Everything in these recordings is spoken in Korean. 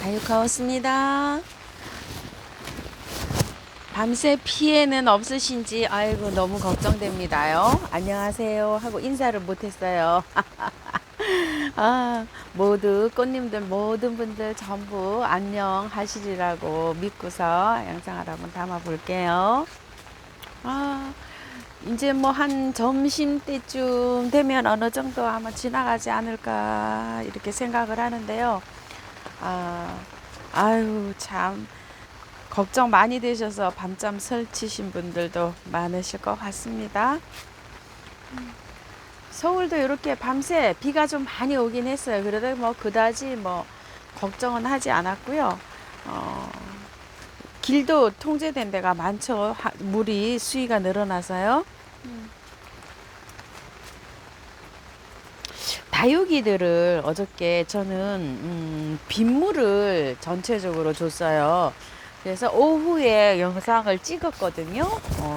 다육하우스입니다. 밤새 피해는 없으신지 아이고 너무 걱정됩니다요. 안녕하세요 하고 인사를 못했어요. 모두 꽃님들 모든 분들 전부 안녕하시리라고 믿고서 영상을 한번 담아 볼게요. 이제 뭐 한 점심때쯤 되면 어느 정도 아마 지나가지 않을까 이렇게 생각을 하는데요. 아유 참 걱정 많이 되셔서 밤잠 설치신 분들도 많으실 것 같습니다. 서울도 이렇게 밤새 비가 좀 많이 오긴 했어요. 그래도 뭐 그다지 뭐 걱정은 하지 않았고요. 길도 통제된 데가 많죠. 물이 수위가 늘어나서요. 다육이들을 어저께 저는 빗물을 전체적으로 줬어요. 그래서 오후에 영상을 찍었거든요.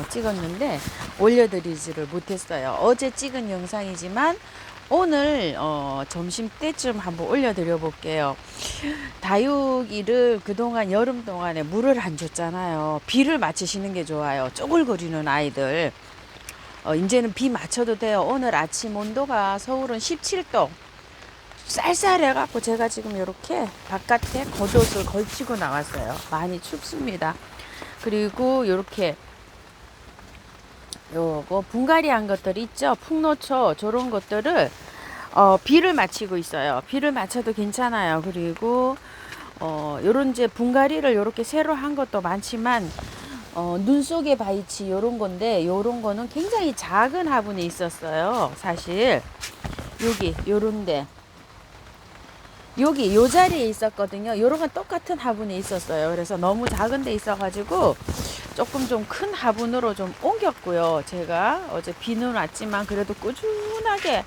찍었는데 올려드리지를 못했어요. 어제 찍은 영상이지만 오늘 점심때쯤 한번 올려드려 볼게요. 다육이를 그동안 여름 동안에 물을 안 줬잖아요. 비를 맞추시는 게 좋아요. 쪼글거리는 아이들. 이제는 비 맞춰도 돼요. 오늘 아침 온도가 서울은 17도. 쌀쌀해갖고 제가 지금 이렇게 바깥에 겉옷을 걸치고 나왔어요. 많이 춥습니다. 그리고 이렇게 요거 분갈이 한 것들 있죠. 풍노초 저런 것들을 비를 맞추고 있어요. 비를 맞춰도 괜찮아요. 그리고 요런 이제 분갈이를 이렇게 새로 한 것도 많지만 눈 속의 바이치 요런 건데 요런 거는 굉장히 작은 화분에 있었어요. 사실 여기 요런데 여기 요 자리에 있었거든요. 요런 건 똑같은 화분에 있었어요. 그래서 너무 작은 데 있어 가지고 조금 좀 큰 화분으로 좀 옮겼고요. 제가 어제 비는 왔지만 그래도 꾸준하게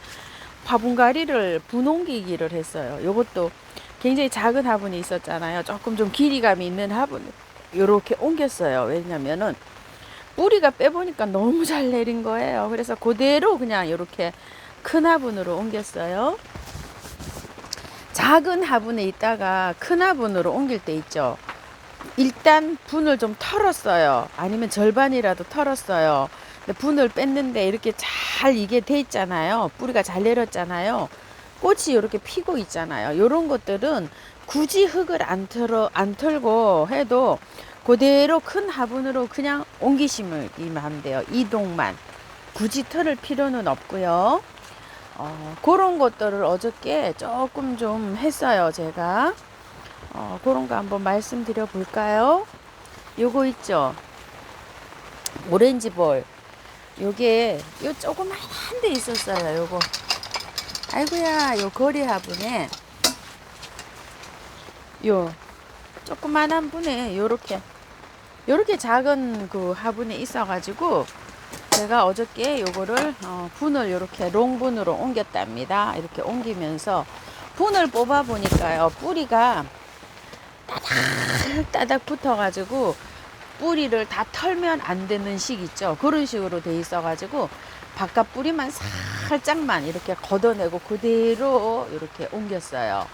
화분갈이를 분옮기기를 했어요. 요것도 굉장히 작은 화분이 있었잖아요. 조금 좀 길이감이 있는 화분 요렇게 옮겼어요. 왜냐면은 뿌리가 빼보니까 너무 잘 내린 거예요. 그래서 그대로 그냥 이렇게 큰 화분으로 옮겼어요. 작은 화분에 있다가 큰 화분으로 옮길 때 있죠. 일단 분을 좀 털었어요. 아니면 절반이라도 털었어요. 근데 분을 뺐는데 이렇게 잘 이게 돼 있잖아요. 뿌리가 잘 내렸잖아요. 꽃이 이렇게 피고 있잖아요. 이런 것들은 굳이 흙을 안 털고 해도 그대로 큰 화분으로 그냥 옮기시면 하면 돼요. 이동만. 굳이 털을 필요는 없고요. 그런 것들을 어저께 조금 좀 했어요. 제가. 그런 거 한번 말씀드려 볼까요? 요거 있죠. 오렌지 볼. 요게 요 조그만 데 있었어요. 요거. 아이고야, 요 거리 화분에 요 조그만한 분에 요렇게 작은 그 화분에 있어가지고 제가 어저께 요거를 분을 요렇게 롱분으로 옮겼답니다. 이렇게 옮기면서 분을 뽑아 보니까요, 뿌리가 따닥따닥 붙어가지고 뿌리를 다 털면 안 되는 식 있죠. 그런 식으로 돼 있어가지고 바깥 뿌리만 살짝만 이렇게 걷어내고 그대로 이렇게 옮겼어요.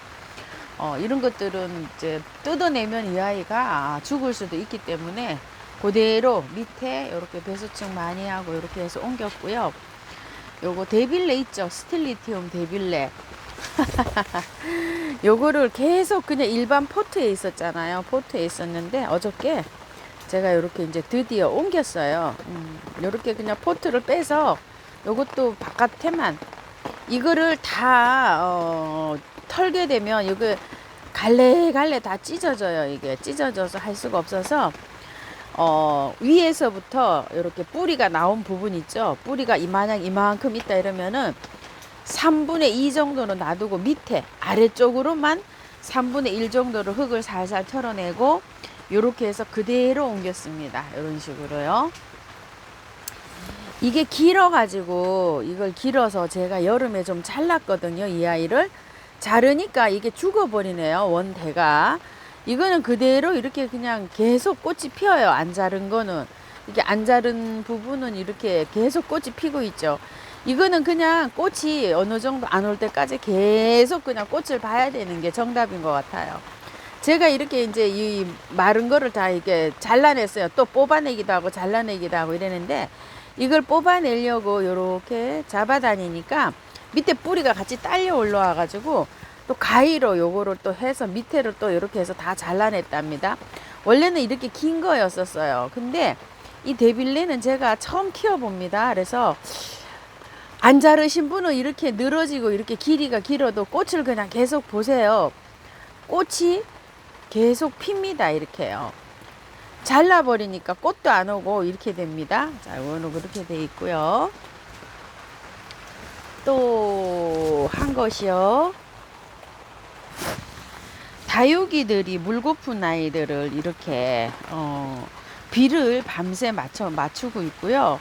이런 것들은 이제 뜯어내면 이 아이가 죽을 수도 있기 때문에 그대로 밑에 이렇게 배수층 많이 하고 이렇게 해서 옮겼고요. 요거 데빌레 있죠. 스틸리티움 데빌레. 요거를 계속 그냥 일반 포트에 있었잖아요. 포트에 있었는데 어저께 제가 이렇게 이제 드디어 옮겼어요. 이렇게 그냥 포트를 빼서 요것도 바깥에만 이거를 다 털게 되면 이거 갈래갈래 다 찢어져요. 이게 찢어져서 할 수가 없어서 위에서부터 이렇게 뿌리가 나온 부분 있죠. 뿌리가 이만큼 있다 이러면은 3분의 2 정도는 놔두고 밑에 아래쪽으로만 3분의 1 정도로 흙을 살살 털어내고 이렇게 해서 그대로 옮겼습니다. 이런 식으로요. 이게 길어가지고 이걸 길어서 제가 여름에 좀 잘랐거든요. 이 아이를 자르니까 이게 죽어버리네요. 원대가. 이거는 그대로 이렇게 그냥 계속 꽃이 피어요. 안 자른 거는. 이게 안 자른 부분은 이렇게 계속 꽃이 피고 있죠. 이거는 그냥 꽃이 어느 정도 안 올 때까지 계속 그냥 꽃을 봐야 되는 게 정답인 것 같아요. 제가 이렇게 이제 이 마른 거를 다 이렇게 잘라냈어요. 또 뽑아내기도 하고 잘라내기도 하고 이랬는데 이걸 뽑아내려고 요렇게 잡아다니니까 밑에 뿌리가 같이 딸려 올라와 가지고 또 가위로 요거를 또 해서 밑에를 또 이렇게 해서 다 잘라냈답니다. 원래는 이렇게 긴 거였었어요. 근데 이 데빌레는 제가 처음 키워봅니다. 그래서 안 자르신 분은 이렇게 늘어지고 이렇게 길이가 길어도 꽃을 그냥 계속 보세요. 꽃이 계속 핍니다. 이렇게요. 잘라버리니까 꽃도 안 오고 이렇게 됩니다. 자, 이거는 그렇게 돼 있고요. 또 한 것이요. 다육이들이 물고픈 아이들을 이렇게 비를 밤새 맞추고 있고요.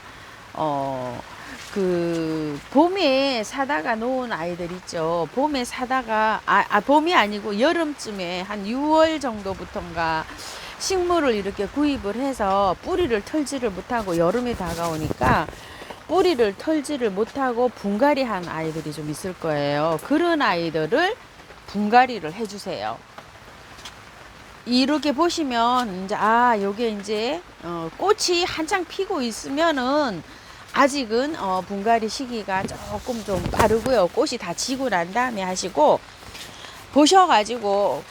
그 봄에 사다가 놓은 아이들 있죠. 봄에 사다가 봄이 아니고 여름쯤에 한 6월 정도부터인가 식물을 이렇게 구입을 해서 뿌리를 털지를 못하고 여름이 다가오니까 뿌리를 털지를 못하고 분갈이 한 아이들이 좀 있을 거예요. 그런 아이들을 분갈이를 해주세요. 이렇게 보시면 이제 요게 이제 꽃이 한창 피고 있으면은 아직은 분갈이 시기가 조금 좀 빠르고요. 꽃이 다 지고 난 다음에 하시고 보셔가지고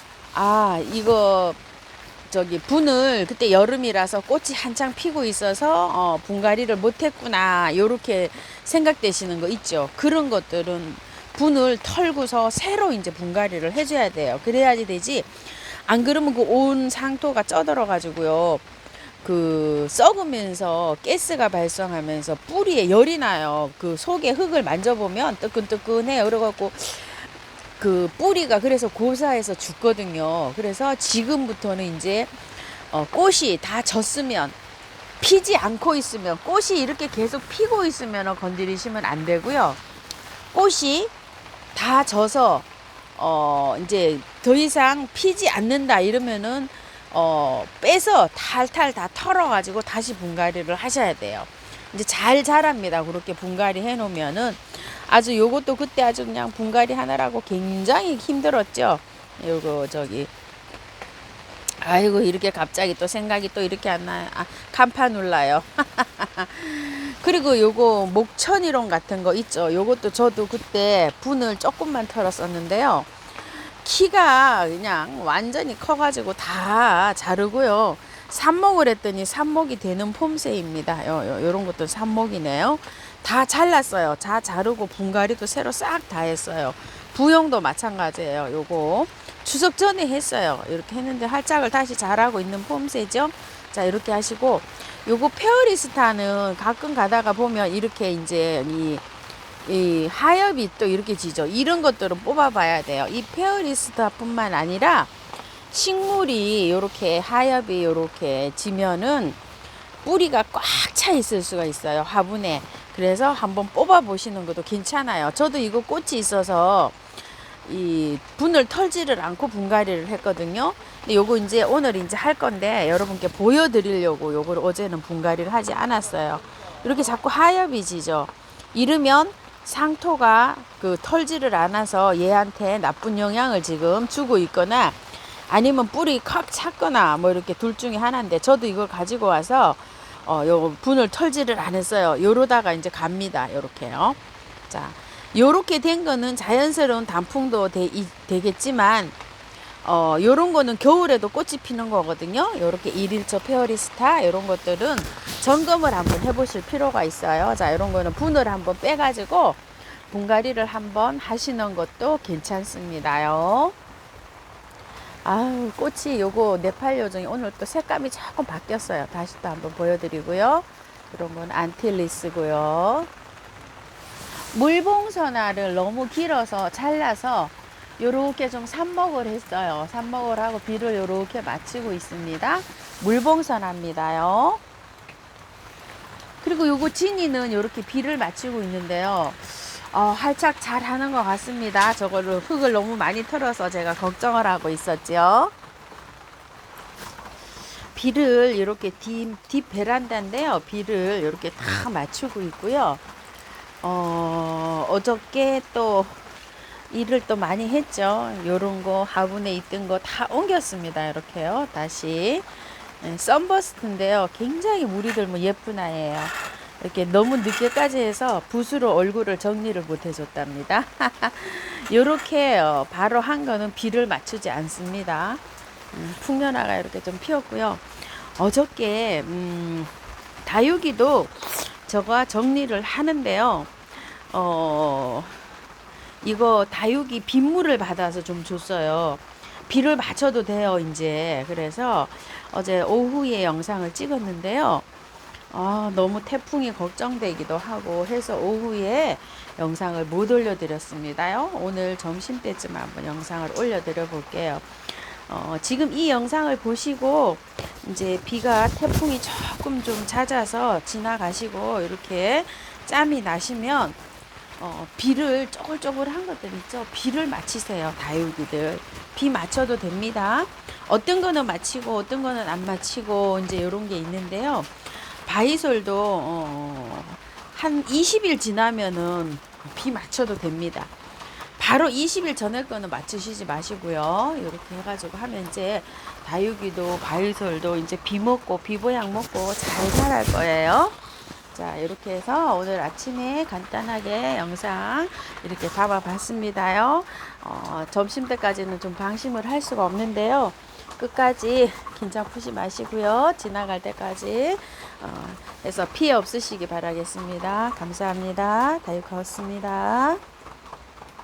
이거 저기 분을 그때 여름이라서 꽃이 한창 피고 있어서 분갈이를 못했구나 요렇게 생각되시는 거 있죠. 그런 것들은 분을 털고서 새로 이제 분갈이를 해줘야 돼요. 그래야지 되지. 안 그러면 그 온 상토가 쪄들어 가지고요. 그 썩으면서 가스가 발생하면서 뿌리에 열이 나요. 그 속에 흙을 만져보면 뜨끈뜨끈해요. 그래갖고 그 뿌리가 그래서 고사해서 죽거든요. 그래서 지금부터는 이제 꽃이 다 졌으면 피지 않고 있으면 꽃이 이렇게 계속 피고 있으면 건드리시면 안 되고요. 꽃이 다 져서 이제 더 이상 피지 않는다 이러면은 빼서 탈탈 다 털어 가지고 다시 분갈이를 하셔야 돼요. 이제 잘 자랍니다. 그렇게 분갈이 해 놓으면은 아주 요것도 그때 아주 그냥 분갈이 하느라고 굉장히 힘들었죠. 요거 저기 아이고 이렇게 갑자기 또 생각이 또 이렇게 안 나요. 캄파눌라요. 그리고 요거 목천이론 같은 거 있죠. 요것도 저도 그때 분을 조금만 털었었는데요. 키가 그냥 완전히 커가지고 다 자르고요. 삽목을 했더니 삽목이 되는 폼새입니다. 요런 것도 삽목이네요. 다 잘랐어요. 다 자르고 분갈이도 새로 싹 다 했어요. 부용도 마찬가지예요. 요거 추석 전에 했어요. 이렇게 했는데 활짝을 다시 자라고 있는 폼새죠. 자, 이렇게 하시고 요거 페어리스타는 가끔 가다가 보면 이렇게 이제 이 하엽이 또 이렇게 지죠. 이런 것들은 뽑아봐야 돼요. 이 페어리스타뿐만 아니라 식물이 이렇게 하엽이 이렇게 지면은 뿌리가 꽉 차 있을 수가 있어요. 화분에. 그래서 한번 뽑아 보시는 것도 괜찮아요. 저도 이거 꽃이 있어서 이 분을 털지를 않고 분갈이를 했거든요. 근데 요거 이제 오늘 이제 할 건데 여러분께 보여드리려고 요걸 어제는 분갈이를 하지 않았어요. 이렇게 자꾸 하엽이 지죠. 이러면 상토가 그 털지를 않아서 얘한테 나쁜 영향을 지금 주고 있거나 아니면 뿌리 칵 찼거나 뭐 이렇게 둘 중에 하나인데 저도 이걸 가지고 와서 요 분을 털지를 안 했어요. 요러다가 이제 갑니다. 요렇게요. 자, 요렇게 된 거는 자연스러운 단풍도 되겠지만 요런 거는 겨울에도 꽃이 피는 거거든요. 요렇게 일일초 페어리스타 요런 것들은 점검을 한번 해보실 필요가 있어요. 자, 요런 거는 분을 한번 빼가지고 분갈이를 한번 하시는 것도 괜찮습니다요. 아우, 꽃이 요거 네팔 요정이 오늘 또 색감이 조금 바뀌었어요. 다시 또 한번 보여드리고요. 이런 건 안틸리스고요. 물봉선화를 너무 길어서 잘라서 요렇게 좀 삽목을 했어요. 삽목을 하고 비를 요렇게 맞추고 있습니다. 물봉선화입니다요. 그리고 요거 지니는 요렇게 비를 맞추고 있는데요. 활짝 잘 하는 것 같습니다. 저거를 흙을 너무 많이 털어서 제가 걱정을 하고 있었죠. 비를 이렇게 뒷 베란다인데요. 비를 이렇게 다 맞추고 있고요. 어저께 또 일을 또 많이 했죠. 요런 거 화분에 있던 거 다 옮겼습니다. 이렇게요. 다시. 썬버스트인데요. 굉장히 물이 들면 예쁜 아이예요. 이렇게 너무 늦게까지 해서 붓으로 얼굴을 정리를 못 해줬답니다. 요렇게 바로 한 거는 비를 맞추지 않습니다. 풍년화가 이렇게 좀 피었고요. 어저께 다육이도 제가 정리를 하는데요. 이거 다육이 빗물을 받아서 좀 줬어요. 비를 맞춰도 돼요, 이제. 그래서 어제 오후에 영상을 찍었는데요. 너무 태풍이 걱정되기도 하고 해서 오후에 영상을 못 올려드렸습니다요. 오늘 점심때쯤 한번 영상을 올려드려 볼게요. 지금 이 영상을 보시고 이제 비가 태풍이 조금 좀 잦아서 지나가시고 이렇게 짬이 나시면 비를 쪼글쪼글한 것들 있죠. 비를 맞히세요. 다육이들 비 맞춰도 됩니다. 어떤 거는 맞히고 어떤 거는 안 맞히고 이제 이런 게 있는데요. 바이솔도 한 20일 지나면은 비 맞춰도 됩니다. 바로 20일 전에 거는 맞추시지 마시고요. 이렇게 해가지고 하면 이제 다육이도 바이솔도 이제 비 먹고 비보약 먹고 잘 자랄 거예요. 자, 이렇게 해서 오늘 아침에 간단하게 영상 이렇게 잡아봤습니다. 점심 때까지는 좀 방심을 할 수가 없는데요. 끝까지 긴장 푸지 마시고요. 지나갈 때까지 해서 피해 없으시기 바라겠습니다. 감사합니다. 다육하우스입니다.